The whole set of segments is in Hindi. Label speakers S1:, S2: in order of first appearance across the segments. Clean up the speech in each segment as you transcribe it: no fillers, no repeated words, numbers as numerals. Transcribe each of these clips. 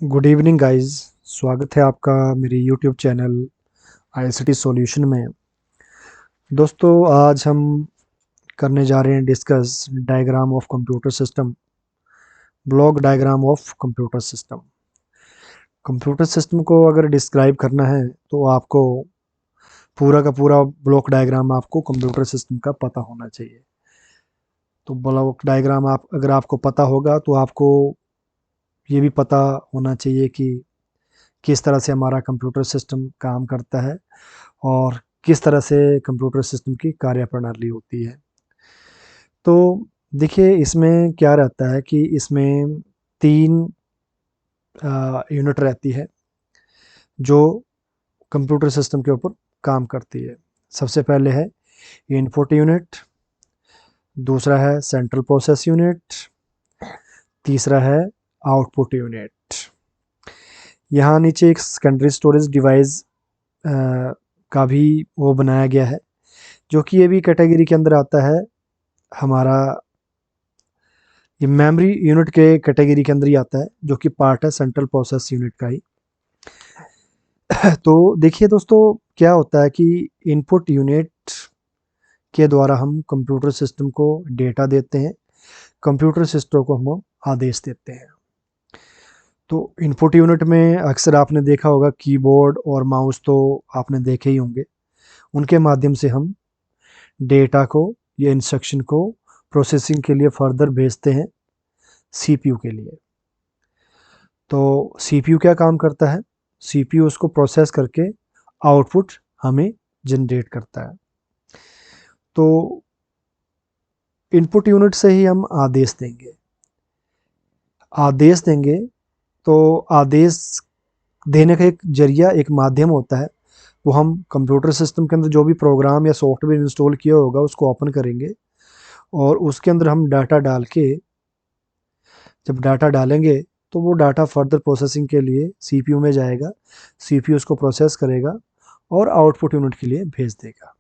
S1: Good evening guys. स्वागत है आपका मेरे यूट्यूब चैनल आईसीटी सॉल्यूशन में। दोस्तों, आज हम करने जा रहे हैं discuss diagram of computer system, block diagram of computer system. Computer system को अगर डिस्क्राइब करना है तो आपको पूरा का पूरा ब्लॉक डायग्राम आपको कंप्यूटर सिस्टम का पता होना चाहिए। तो ब्लॉक डायग्राम आप अगर आपको पता होगा तो आपको ये भी पता होना चाहिए कि किस तरह से हमारा कंप्यूटर सिस्टम काम करता है और किस तरह से कंप्यूटर सिस्टम की कार्यप्रणाली होती है। तो देखिए, इसमें क्या रहता है कि इसमें 3 यूनिट रहती है जो कंप्यूटर सिस्टम के ऊपर काम करती है। सबसे पहले है इनपुट यूनिट, दूसरा है सेंट्रल प्रोसेस यूनिट, तीसरा है आउटपुट यूनिट। यहाँ नीचे एक सेकेंडरी स्टोरेज डिवाइस का भी वो बनाया गया है, जो कि ये भी कैटेगरी के अंदर आता है। हमारा ये मेमोरी यूनिट के कैटेगरी के अंदर ही आता है, जो कि पार्ट है सेंट्रल प्रोसेस यूनिट का ही। तो देखिए दोस्तों, क्या होता है कि इनपुट यूनिट के द्वारा हम कंप्यूटर सिस्टम को डेटा देते हैं, कंप्यूटर सिस्टम को हम आदेश देते हैं। तो इनपुट यूनिट में अक्सर आपने देखा होगा कीबोर्ड और माउस, तो आपने देखे ही होंगे। उनके माध्यम से हम डेटा को या इंस्ट्रक्शन को प्रोसेसिंग के लिए फर्दर भेजते हैं सीपीयू के लिए। तो सीपीयू क्या काम करता है? सीपीयू उसको प्रोसेस करके आउटपुट हमें जनरेट करता है। तो इनपुट यूनिट से ही हम आदेश देंगे। तो आदेश देने का एक जरिया, एक माध्यम होता है। वो हम कंप्यूटर सिस्टम के अंदर जो भी प्रोग्राम या सॉफ्टवेयर इंस्टॉल किया होगा उसको ओपन करेंगे और उसके अंदर हम डाटा डाल के, जब डाटा डालेंगे तो वो डाटा फर्दर प्रोसेसिंग के लिए सीपीयू में जाएगा। सीपीयू उसको प्रोसेस करेगा और आउटपुट यूनिट के लिए भेज देगा।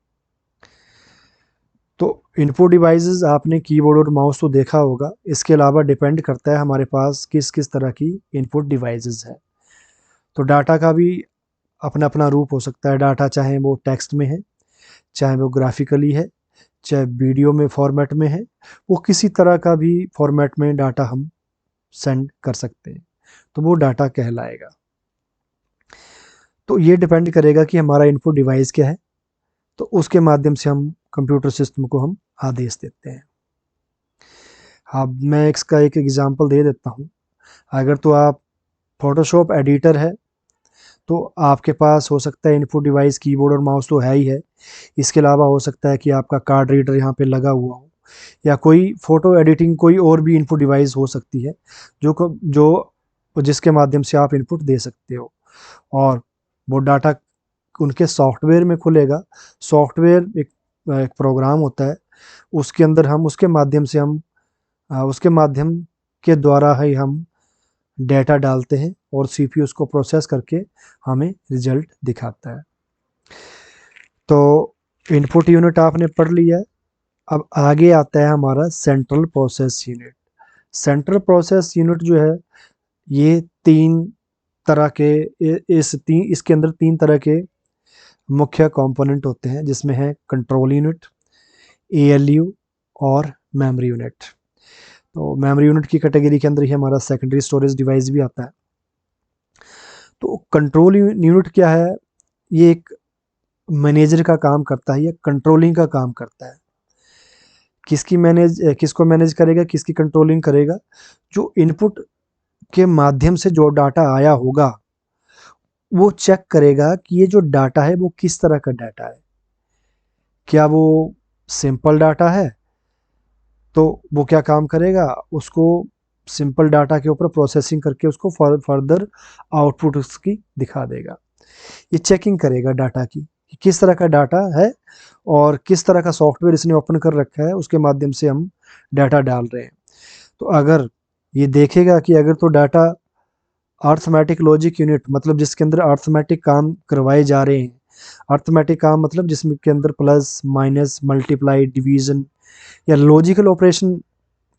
S1: तो इनपुट डिवाइसेस आपने कीबोर्ड और माउस तो देखा होगा। इसके अलावा डिपेंड करता है हमारे पास किस किस तरह की इनपुट डिवाइसेस है। तो डाटा का भी अपना अपना रूप हो सकता है। डाटा चाहे वो टेक्स्ट में है, चाहे वो ग्राफिकली है, चाहे वीडियो में फॉर्मेट में है, वो किसी तरह का भी फॉर्मेट में डाटा हम सेंड कर सकते हैं, तो वो डाटा कहलाएगा। तो ये डिपेंड करेगा कि हमारा इनपुट डिवाइस क्या है, तो उसके माध्यम से हम कंप्यूटर सिस्टम को हम आदेश देते हैं। अब मैं इसका एक एग्जांपल दे देता हूँ। अगर तो आप फोटोशॉप एडिटर है तो आपके पास हो सकता है इनपुट डिवाइस कीबोर्ड और माउस तो है ही है। इसके अलावा हो सकता है कि आपका कार्ड रीडर यहाँ पे लगा हुआ हो, या कोई फ़ोटो एडिटिंग कोई और भी इनपुट डिवाइस हो सकती है जो जिसके माध्यम से आप इनपुट दे सकते हो। और वो डाटा उनके सॉफ्टवेयर में खुलेगा। सॉफ्टवेयर एक प्रोग्राम होता है, उसके अंदर हम उसके माध्यम के द्वारा ही हम डेटा डालते हैं और सीपीयू उसको प्रोसेस करके हमें रिजल्ट दिखाता है। तो इनपुट यूनिट आपने पढ़ लिया है। अब आगे आता है हमारा central process unit. Central process unit जो है, ये तीन तरह के इसके अंदर 3 तरह के मुख्य कंपोनेंट होते हैं, जिसमें है कंट्रोल यूनिट, एएलयू और मेमोरी यूनिट। तो मेमोरी यूनिट की कैटेगरी के अंदर ही हमारा सेकेंडरी स्टोरेज डिवाइस भी आता है। तो कंट्रोल यूनिट क्या है? ये एक मैनेजर का काम करता है, ये कंट्रोलिंग का काम करता है। किसको मैनेज करेगा, किसकी कंट्रोलिंग करेगा? जो इनपुट के माध्यम से जो डाटा आया होगा वो चेक करेगा कि ये जो डाटा है वो किस तरह का डाटा है। क्या वो सिंपल डाटा है? तो वो क्या काम करेगा, उसको सिंपल डाटा के ऊपर प्रोसेसिंग करके उसको फर्दर आउटपुट उसकी दिखा देगा। ये चेकिंग करेगा डाटा की कि किस तरह का डाटा है और किस तरह का सॉफ्टवेयर इसने ओपन कर रखा है, उसके माध्यम से हम डाटा डाल रहे हैं। तो अगर ये देखेगा कि अगर तो डाटा अर्थमेटिक लॉजिक यूनिट, मतलब जिसके अंदर अर्थमेटिक काम करवाए जा रहे हैं। अर्थमेटिक काम मतलब जिसमें के अंदर प्लस माइनस मल्टीप्लाई डिवीजन या लॉजिकल ऑपरेशन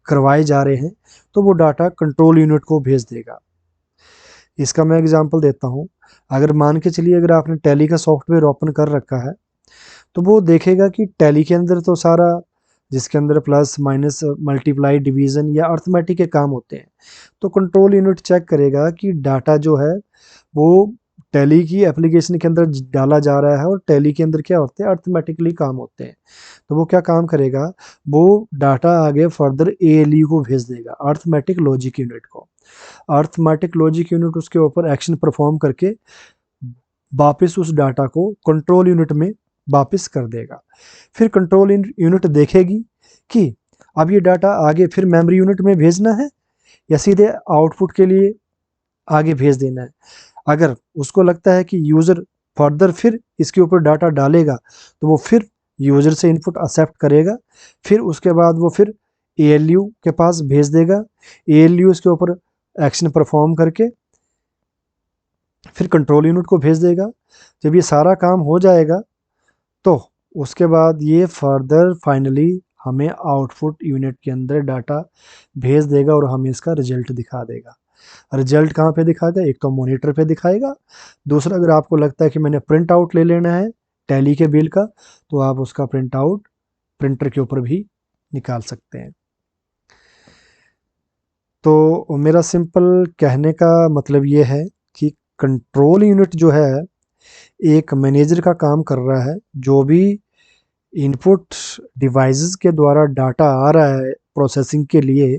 S1: करवाए जा रहे हैं, तो वो डाटा कंट्रोल यूनिट को भेज देगा। इसका मैं एग्जांपल देता हूँ। अगर मान के चलिए अगर आपने टैली का सॉफ्टवेयर ओपन कर रखा है तो वो देखेगा कि टैली के अंदर तो सारा जिसके अंदर प्लस माइनस मल्टीप्लाई डिवीज़न या अर्थमेटिक के काम होते हैं, तो कंट्रोल यूनिट चेक करेगा कि डाटा जो है वो टैली की एप्लीकेशन के अंदर डाला जा रहा है और टैली के अंदर क्या होते हैं, अर्थमेटिकली काम होते हैं। तो वो क्या काम करेगा, वो डाटा आगे फर्दर एएलयू को भेज देगा, अर्थमेटिक लॉजिक यूनिट को। अर्थमेटिक लॉजिक यूनिट उसके ऊपर एक्शन परफॉर्म करके वापस उस डाटा को कंट्रोल यूनिट में वापस कर देगा। फिर कंट्रोल यूनिट देखेगी कि अब ये डाटा आगे फिर मेमोरी यूनिट में भेजना है या सीधे आउटपुट के लिए आगे भेज देना है। अगर उसको लगता है कि यूज़र फर्दर फिर इसके ऊपर डाटा डालेगा तो वो फिर यूज़र से इनपुट एक्सेप्ट करेगा, फिर उसके बाद वो फिर एएलयू के पास भेज देगा, एएलयू इसके ऊपर एक्शन परफॉर्म करके फिर कंट्रोल यूनिट को भेज देगा। जब ये सारा काम हो जाएगा तो उसके बाद ये फर्दर फाइनली हमें आउटपुट यूनिट के अंदर डाटा भेज देगा और हमें इसका रिजल्ट दिखा देगा। रिजल्ट कहाँ पे दिखाएगा, एक तो मॉनिटर पे दिखाएगा, दूसरा अगर आपको लगता है कि मैंने प्रिंट आउट ले लेना है टैली के बिल का तो आप उसका प्रिंट आउट प्रिंटर के ऊपर भी निकाल सकते हैं। तो मेरा सिंपल कहने का मतलब ये है कि कंट्रोल यूनिट जो है एक मैनेजर का काम कर रहा है। जो भी इनपुट डिवाइसेस के द्वारा डाटा आ रहा है प्रोसेसिंग के लिए,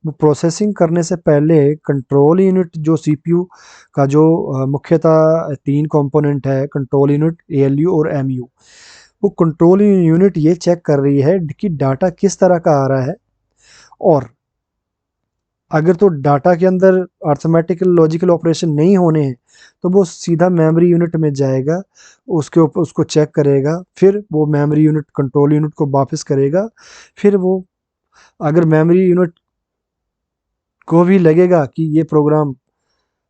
S1: वो प्रोसेसिंग करने से पहले कंट्रोल यूनिट जो सीपीयू का जो मुख्यतः 3 कंपोनेंट है, कंट्रोल यूनिट, एएलयू और एमयू, वो कंट्रोल यूनिट ये चेक कर रही है कि डाटा किस तरह का आ रहा है, और अगर तो डाटा के अंदर अर्थमेटिकल लॉजिकल ऑपरेशन नहीं होने हैं तो वो सीधा मेमोरी यूनिट में जाएगा, उसके ऊपर उसको चेक करेगा, फिर वो मेमोरी यूनिट कंट्रोल यूनिट को वापस करेगा। फिर वो अगर मेमोरी यूनिट को भी लगेगा कि ये प्रोग्राम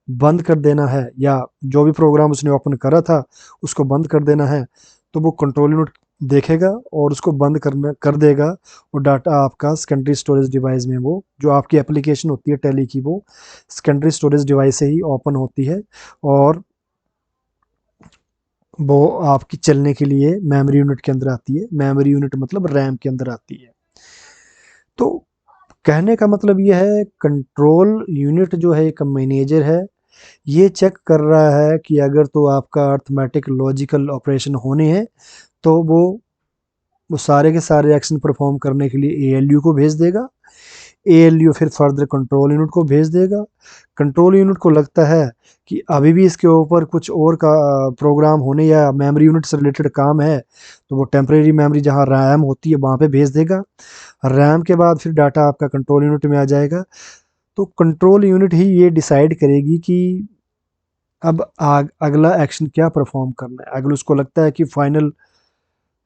S1: बंद कर देना है या जो भी प्रोग्राम उसने ओपन करा था उसको बंद कर देना है, तो वो कंट्रोल यूनिट देखेगा और उसको बंद करना कर देगा। और डाटा आपका सेकेंडरी स्टोरेज डिवाइस में, वो जो आपकी एप्लीकेशन होती है टैली की, वो सेकेंडरी स्टोरेज डिवाइस से ही ओपन होती है और वो आपकी चलने के लिए मेमोरी यूनिट के अंदर आती है। मेमोरी यूनिट मतलब रैम के अंदर आती है। तो कहने का मतलब ये है, कंट्रोल यूनिट जो है एक मैनेजर है, ये चेक कर रहा है कि अगर तो आपका अर्थमेटिक लॉजिकल ऑपरेशन होने हैं तो वो सारे के सारे एक्शन परफॉर्म करने के लिए एएलयू को भेज देगा, एएलयू फिर फर्दर कंट्रोल यूनिट को भेज देगा। कंट्रोल यूनिट को लगता है कि अभी भी इसके ऊपर कुछ और का प्रोग्राम होने या मेमोरी यूनिट से रिलेटेड काम है, तो वो टेम्परेरी मेमोरी जहाँ रैम होती है वहाँ पे भेज देगा। रैम के बाद फिर डाटा आपका कंट्रोल यूनिट में आ जाएगा। तो कंट्रोल यूनिट ही ये डिसाइड करेगी कि अब अगला एक्शन क्या परफॉर्म करना है। अगर उसको लगता है कि फाइनल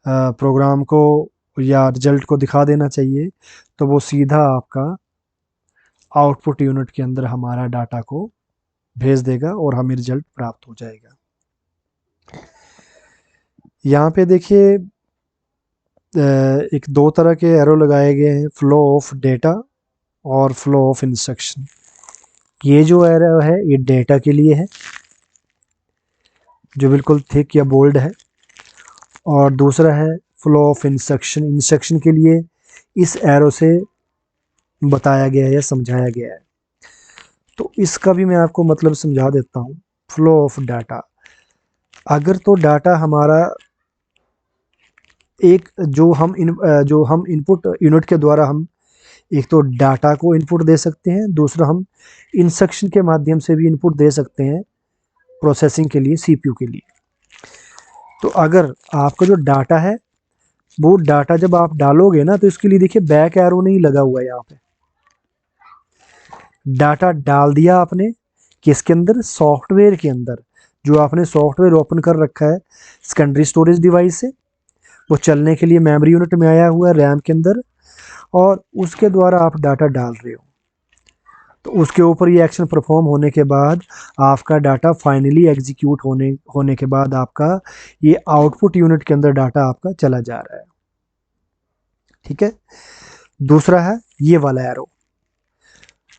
S1: प्रोग्राम को या रिजल्ट को दिखा देना चाहिए तो वो सीधा आपका आउटपुट यूनिट के अंदर हमारा डाटा को भेज देगा और हमें रिजल्ट प्राप्त हो जाएगा। यहाँ पे देखिए एक 2 तरह के एरो लगाए गए हैं, फ्लो ऑफ डेटा और फ्लो ऑफ इंस्ट्रक्शन। ये जो एरो है ये डेटा के लिए है जो बिल्कुल थिक या बोल्ड है, और दूसरा है फ्लो ऑफ इंस्ट्रक्शन, इंस्ट्रक्शन के लिए इस एरो से बताया गया है या समझाया गया है। तो इसका भी मैं आपको मतलब समझा देता हूँ। फ्लो ऑफ डाटा, अगर तो डाटा हमारा एक जो हम इनपुट यूनिट के द्वारा हम एक तो डाटा को इनपुट दे सकते हैं, दूसरा हम इंस्ट्रक्शन के माध्यम से भी इनपुट दे सकते हैं प्रोसेसिंग के लिए, सीपीयू के लिए। तो अगर आपका जो डाटा है वो डाटा जब आप डालोगे ना तो इसके लिए देखिए बैक एरो नहीं लगा हुआ है यहाँ पे। डाटा डाल दिया आपने किसके अंदर, सॉफ्टवेयर के अंदर। जो आपने सॉफ्टवेयर ओपन कर रखा है सेकेंडरी स्टोरेज डिवाइस से, वो चलने के लिए मेमोरी यूनिट में आया हुआ है रैम के अंदर, और उसके द्वारा आप डाटा डाल रहे हो। तो उसके ऊपर ये एक्शन परफॉर्म होने के बाद आपका डाटा फाइनली एग्जीक्यूट होने के बाद आपका ये आउटपुट यूनिट के अंदर डाटा आपका चला जा रहा है। ठीक है। दूसरा है ये वाला एरो।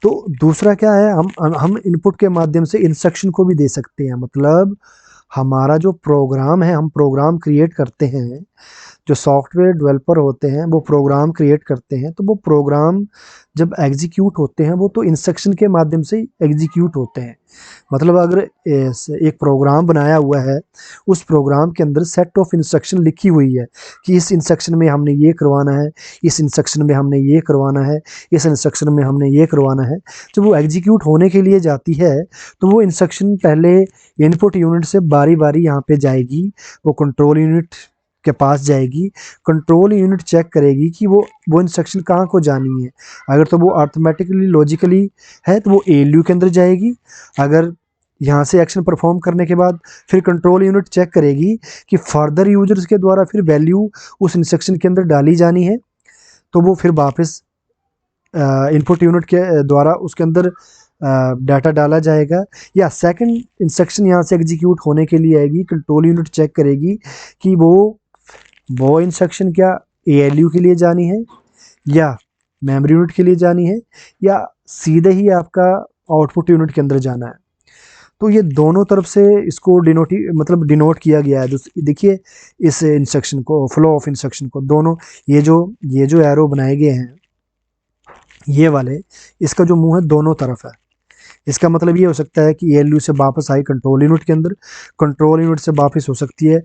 S1: तो दूसरा क्या है, हम इनपुट के माध्यम से इंस्ट्रक्शन को भी दे सकते हैं। मतलब हमारा जो प्रोग्राम है, हम प्रोग्राम क्रिएट करते हैं, जो सॉफ्टवेयर डेवलपर होते हैं वो प्रोग्राम क्रिएट करते हैं, तो वो प्रोग्राम जब एग्जीक्यूट होते हैं वो तो इंस्ट्रक्शन के माध्यम से एग्जीक्यूट होते हैं। मतलब अगर एक प्रोग्राम बनाया हुआ है, उस प्रोग्राम के अंदर सेट ऑफ इंस्ट्रक्शन लिखी हुई है कि इस इंस्ट्रक्शन में हमने ये करवाना है, इस इंस्ट्रक्शन में हमने ये करवाना है, इस इंस्ट्रक्शन में हमने ये करवाना है। जब वो एग्जीक्यूट होने के लिए जाती है तो वो इंस्ट्रक्शन पहले इनपुट यूनिट से बारी बारी यहाँ पे जाएगी, वो कंट्रोल यूनिट के पास जाएगी। कंट्रोल यूनिट चेक करेगी कि वो इंस्ट्रक्शन कहाँ को जानी है। अगर तो वो ऑटोमेटिकली लॉजिकली है तो वो एएलयू के अंदर जाएगी। अगर यहाँ से एक्शन परफॉर्म करने के बाद फिर कंट्रोल यूनिट चेक करेगी कि फर्दर यूजर्स के द्वारा फिर वैल्यू उस इंस्ट्रक्शन के अंदर डाली जानी है, तो वो फिर वापस इनपुट यूनिट के द्वारा उसके अंदर डाटा डाला जाएगा। या सेकंड इंस्ट्रक्शन यहाँ से एग्जीक्यूट होने के लिए आएगी, कंट्रोल यूनिट चेक करेगी कि वो इंस्ट्रक्शन क्या एएलयू के लिए जानी है या मेमोरी यूनिट के लिए जानी है या सीधे ही आपका आउटपुट यूनिट के अंदर जाना है। तो ये दोनों तरफ से इसको डिनोट किया गया है। देखिए इस इंस्ट्रक्शन को, फ्लो ऑफ इंस्ट्रक्शन को, दोनों ये जो एरो बनाए गए हैं ये वाले, इसका जो मुंह है दोनों तरफ है। इसका मतलब ये हो सकता है कि एएलयू से वापस आई कंट्रोल यूनिट के अंदर, कंट्रोल यूनिट से वापस हो सकती है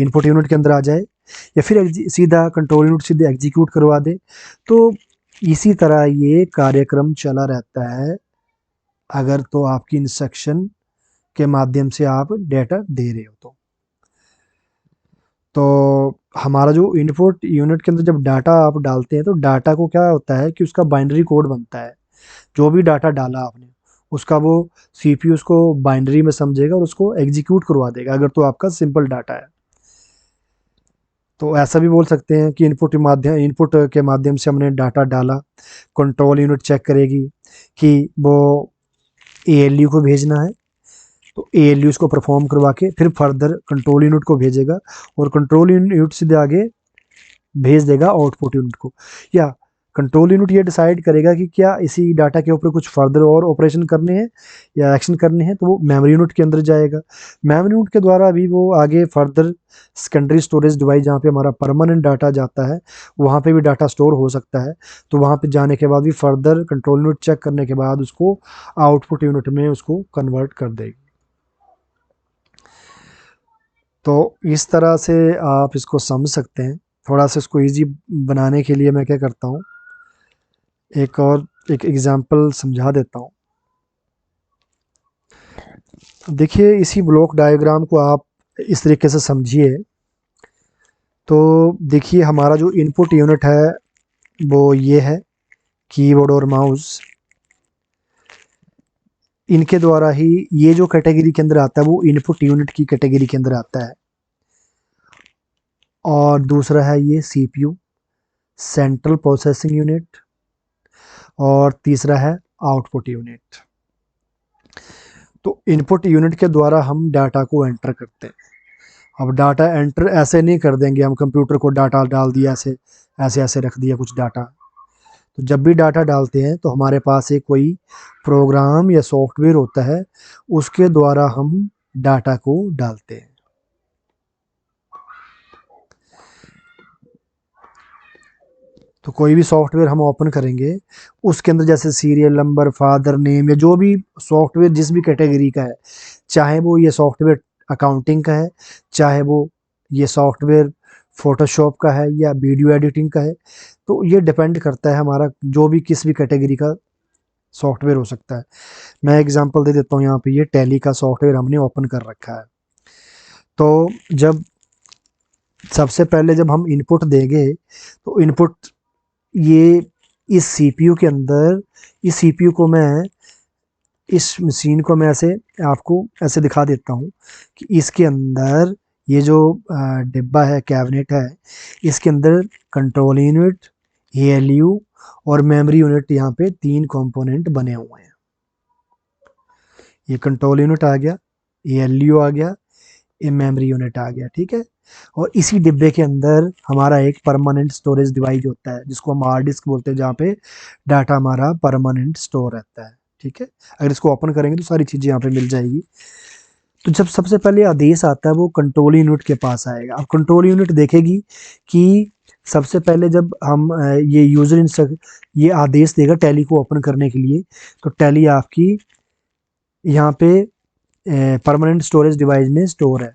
S1: इनपुट यूनिट के अंदर आ जाए, या फिर सीधा कंट्रोल यूनिट सीधे एग्जीक्यूट करवा दे। तो इसी तरह ये कार्यक्रम चला रहता है अगर तो आपकी इंस्ट्रक्शन के माध्यम से आप डेटा दे रहे हो। तो हमारा जो इनपुट यूनिट के अंदर जब डाटा आप डालते हैं तो डाटा को क्या होता है कि उसका बाइनरी कोड बनता है। जो भी डाटा डाला आपने उसका वो सीपीयू उसको बाइनरी में समझेगा और उसको एग्जीक्यूट करवा देगा अगर तो आपका सिंपल डाटा है। तो ऐसा भी बोल सकते हैं कि इनपुट के माध्यम से हमने डाटा डाला, कंट्रोल यूनिट चेक करेगी कि वो एएलयू को भेजना है, तो एएलयू उसको परफॉर्म करवा के फिर फर्दर कंट्रोल यूनिट को भेजेगा और कंट्रोल यूनिट सीधे आगे भेज देगा आउटपुट यूनिट को। या कंट्रोल यूनिट ये डिसाइड करेगा कि क्या इसी डाटा के ऊपर कुछ फर्दर और ऑपरेशन करने हैं या एक्शन करने हैं, तो वो मेमोरी यूनिट के अंदर जाएगा। मेमोरी यूनिट के द्वारा भी वो आगे फर्दर सेकेंडरी स्टोरेज डिवाइस जहाँ पे हमारा परमानेंट डाटा जाता है वहाँ पे भी डाटा स्टोर हो सकता है। तो वहाँ पे जाने के बाद भी फर्दर कंट्रोल यूनिट चेक करने के बाद उसको आउटपुट यूनिट में उसको कन्वर्ट कर देगी। तो इस तरह से आप इसको समझ सकते हैं। थोड़ा सा इसको इजी बनाने के लिए मैं क्या करता हूँ, एक एग्जांपल समझा देता हूँ। देखिए इसी ब्लॉक डायग्राम को आप इस तरीके से समझिए। तो देखिए हमारा जो इनपुट यूनिट है वो ये है, कीबोर्ड और माउस। इनके द्वारा ही ये जो कैटेगरी के अंदर आता है वो इनपुट यूनिट की कैटेगरी के अंदर आता है। और दूसरा है ये सीपीयू, सेंट्रल प्रोसेसिंग यूनिट, और तीसरा है आउटपुट यूनिट। तो इनपुट यूनिट के द्वारा हम डाटा को एंटर करते हैं। अब डाटा एंटर ऐसे नहीं कर देंगे हम, कंप्यूटर को डाटा डाल दिया ऐसे ऐसे ऐसे रख दिया कुछ डाटा। तो जब भी डाटा डालते हैं तो हमारे पास एक कोई प्रोग्राम या सॉफ्टवेयर होता है, उसके द्वारा हम डाटा को डालते हैं। तो कोई भी सॉफ्टवेयर हम ओपन करेंगे, उसके अंदर जैसे सीरियल नंबर, फादर नेम, या जो भी सॉफ्टवेयर जिस भी कैटेगरी का है, चाहे वो ये सॉफ्टवेयर अकाउंटिंग का है, चाहे वो ये सॉफ्टवेयर फोटोशॉप का है या वीडियो एडिटिंग का है, तो ये डिपेंड करता है हमारा जो भी किस भी कैटेगरी का सॉफ्टवेयर हो सकता है। मैं एग्जांपल दे देता हूँ, यहाँ पे ये टैली का सॉफ्टवेयर हमने ओपन कर रखा है। तो जब सबसे पहले जब हम इनपुट देंगे तो इनपुट ये इस सीपीयू के अंदर, इस सीपीयू को मैं, इस मशीन को मैं ऐसे आपको ऐसे दिखा देता हूँ कि इसके अंदर ये जो डिब्बा है, कैबिनेट है, इसके अंदर कंट्रोल यूनिट, एएलयू और मेमोरी यूनिट, यहाँ पे 3 कंपोनेंट बने हुए हैं। ये कंट्रोल यूनिट आ गया, एएलयू आ गया, ये मेमोरी यूनिट आ गया, ठीक है। और इसी डिब्बे के अंदर हमारा एक परमानेंट स्टोरेज डिवाइस होता है जिसको हम हार्ड डिस्क बोलते हैं, जहाँ पे डाटा हमारा परमानेंट स्टोर रहता है, ठीक है। अगर इसको ओपन करेंगे तो सारी चीज़ें यहाँ पे मिल जाएगी। तो जब सबसे पहले आदेश आता है वो कंट्रोल यूनिट के पास आएगा। अब कंट्रोल यूनिट देखेगी कि सबसे पहले जब हम ये यूजर इंस्ट्रक्ट ये आदेश देगा टैली को ओपन करने के लिए, तो टैली आपकी यहाँ पे परमानेंट स्टोरेज डिवाइस में स्टोर है।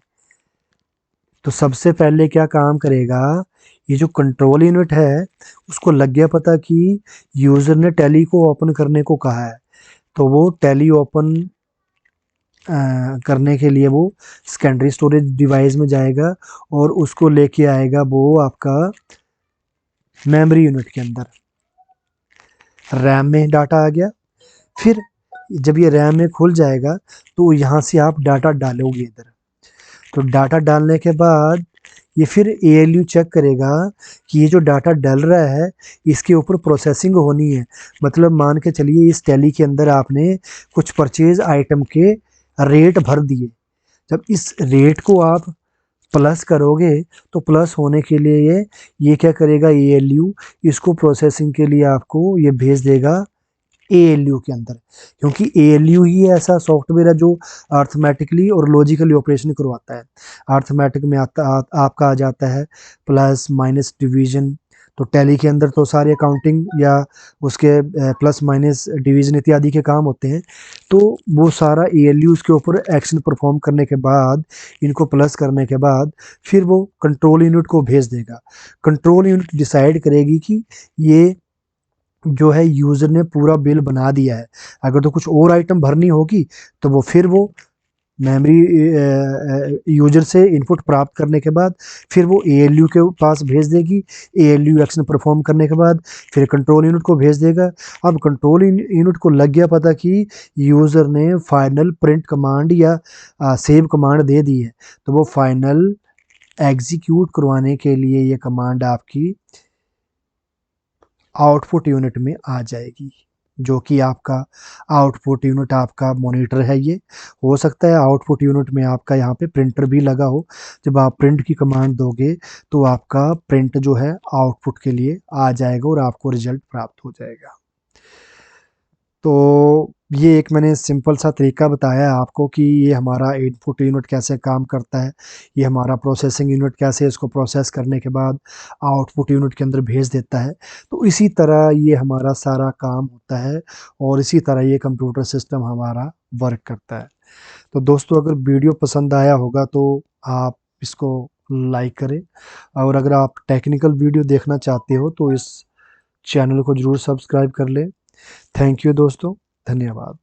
S1: तो सबसे पहले क्या काम करेगा, ये जो कंट्रोल यूनिट है उसको लग गया पता कि यूजर ने टैली को ओपन करने को कहा है, तो वो टैली ओपन करने के लिए वो सेकेंडरी स्टोरेज डिवाइस में जाएगा और उसको लेके आएगा वो आपका मेमोरी यूनिट के अंदर। रैम में डाटा आ गया, फिर जब ये रैम में खुल जाएगा तो यहाँ से आप डाटा डालोगे इधर। तो डाटा डालने के बाद ये फिर ALU चेक करेगा कि ये जो डाटा डल रहा है इसके ऊपर प्रोसेसिंग होनी है। मतलब मान के चलिए इस टैली के अंदर आपने कुछ परचेज आइटम के रेट भर दिए, जब इस रेट को आप प्लस करोगे तो प्लस होने के लिए ये क्या करेगा, ALU इसको प्रोसेसिंग के लिए आपको ये भेज देगा ALU के अंदर, क्योंकि ALU ही ऐसा सॉफ्टवेयर है जो अर्थमेटिकली और लॉजिकली ऑपरेशन करवाता है। अर्थमेटिक में आपका आ जाता है प्लस माइनस डिवीजन। तो टैली के अंदर तो सारे अकाउंटिंग या उसके प्लस माइनस डिवीजन इत्यादि के काम होते हैं। तो वो सारा ALU उसके ऊपर एक्शन परफॉर्म करने के बाद, इनको प्लस करने के बाद फिर वो कंट्रोल यूनिट को भेज देगा। कंट्रोल यूनिट डिसाइड करेगी कि ये जो है यूज़र ने पूरा बिल बना दिया है। अगर तो कुछ और आइटम भरनी होगी तो वो फिर वो मेमोरी यूज़र से इनपुट प्राप्त करने के बाद फिर वो ALU के पास भेज देगी। ALU एक्शन परफॉर्म करने के बाद फिर कंट्रोल यूनिट को भेज देगा। अब कंट्रोल यूनिट को लग गया पता कि यूज़र ने फाइनल प्रिंट कमांड या सेव कमांड दे दी है, तो वो फाइनल एग्जीक्यूट करवाने के लिए ये कमांड आपकी आउटपुट यूनिट में आ जाएगी, जो कि आपका आउटपुट यूनिट आपका मॉनिटर है। ये हो सकता है आउटपुट यूनिट में आपका यहाँ पे प्रिंटर भी लगा हो। जब आप प्रिंट की कमांड दोगे तो आपका प्रिंट जो है आउटपुट के लिए आ जाएगा और आपको रिजल्ट प्राप्त हो जाएगा। तो ये एक मैंने सिंपल सा तरीका बताया है आपको कि ये हमारा इनपुट यूनिट कैसे काम करता है, ये हमारा प्रोसेसिंग यूनिट कैसे इसको प्रोसेस करने के बाद आउटपुट यूनिट के अंदर भेज देता है। तो इसी तरह ये हमारा सारा काम होता है और इसी तरह ये कंप्यूटर सिस्टम हमारा वर्क करता है। तो दोस्तों अगर वीडियो पसंद आया होगा तो आप इसको लाइक करें, और अगर आप टेक्निकल वीडियो देखना चाहते हो तो इस चैनल को ज़रूर सब्सक्राइब कर लें। थैंक यू दोस्तों, धन्यवाद।